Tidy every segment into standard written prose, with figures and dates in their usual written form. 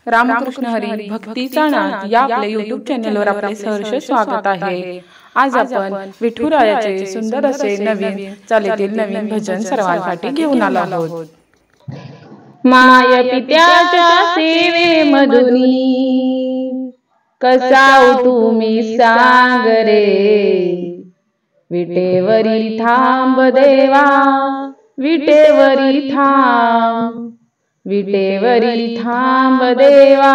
रामकृष्ण हरी भक्तीचा नाद या आपल्या YouTube चॅनलवर आपले सहर्ष स्वागत आहे। आज आपण विठुरायाचे सुंदर असे नवीन चालीतील नवीन भजन सर्वांसाठी घेऊन आलो आहोत। माय पित्याच्या सेवे मधुनी कसा उठू मी सांग रे, विटेवरी थांब देवा विटेवरी थांब, विटेवरी थांब देवा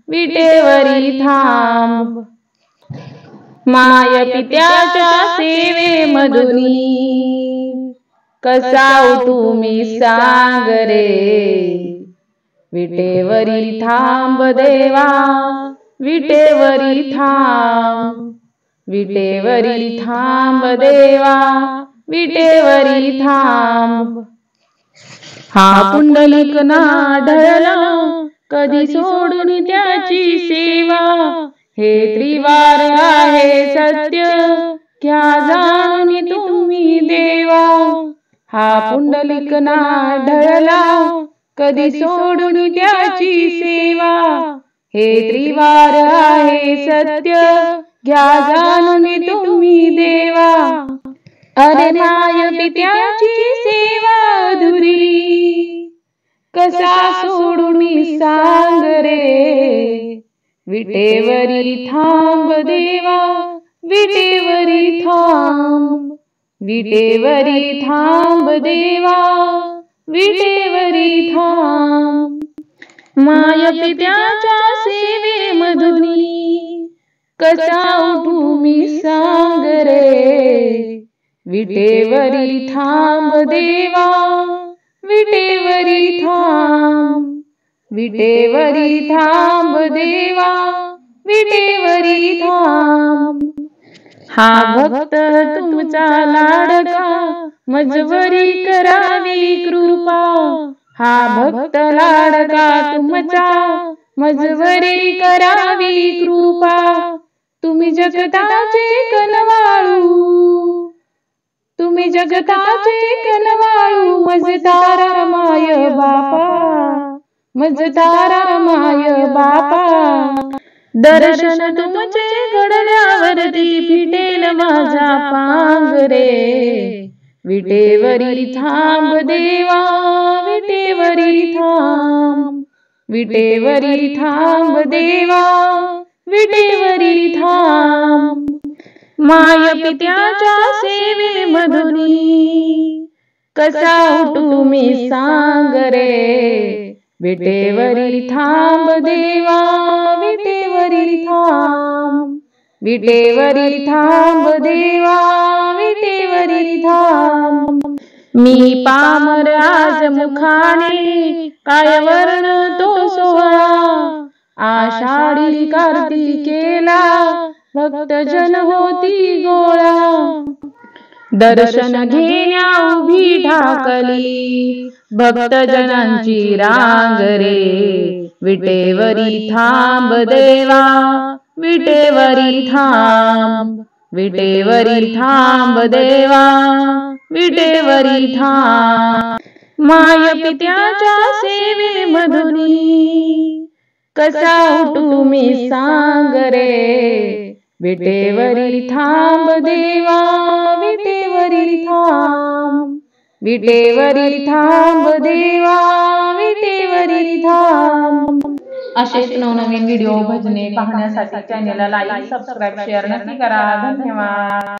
विटेवरी थांब। माय पित्याच्या सेवे मधुनी कसा उठू मी सांग रे, विटेवरी थांब देवा विटेवरी थांब, विटेवरी थांब देवा विटेवरी थांब। हा पुंडलिक ना ढळला कधी सोडून त्याची सेवा, हे त्रिवार आहे सत्य घ्या जाणून तुम्ही देवा। हा पुंडलिक ना ढळला कधी सोडून त्याची सेवा, हे त्रिवार आहे सत्य घ्या जाणून तुम्ही देवा। अरे माय पित्याची सेवा अधुरी कसा सोडू मी सांग रे, विटेवरी थांब देवा विटेवरी थांब, विटेवरी थांब देवा विटेवरी थांब। माय पित्याच्या सेवे मधुनी कसा उठू मी सांग रे, विटेवरी थांब देवा विटेवरी थांब, विटेवरी थांब देवा विटेवरी थांब। हा भक्त तुमचा लाडका मजवरी करावी कृपा, हा भक्त लाडका तुमचा मजवरी करावी कृपा। तुम्ही जगताचे कनवाळू, तुम्ही जगताचे कनवाळू, मजदारा माय बापा, मजदारा माय बापा। दर्शन तुमचे घडल्यावरती फिटेल माझा पांग रे, विटेवरी थांब देवा विटेवरी थांब, विटेवरी थांब देवा विटेवरी थांब। माय पित्याच्या सेवे मधुनी कसा उठू मी सांग रे, विटेवरी थांब देवा विटेवरी थांब, विटेवरी थांब देवा विटेवरी थांब। मी पामर आज मुखाने काय वर्ण तो सोहळा, आषाढी कार्तिकेला भक्तजन होती गोळा। दर्शन घेण्या उभी ठाकली भक्तजनांची रांग रे, विटेवरी थांब देवा विटेवरी थांब, विटेवरी थांब देवा विटेवरी थांब। माय पित्याच्या सेवे मधुनी कसा उठू मी सांग रे, विटेवरी थांब देवा विटेवरी थांब, विटेवरी थांब देवा विटेवरी थांब। असेच नवनवीन व्हिडिओ भजने पाहण्यासाठी चॅनलला लाईक सबस्क्राईब शेअर नक्की करा। धन्यवाद।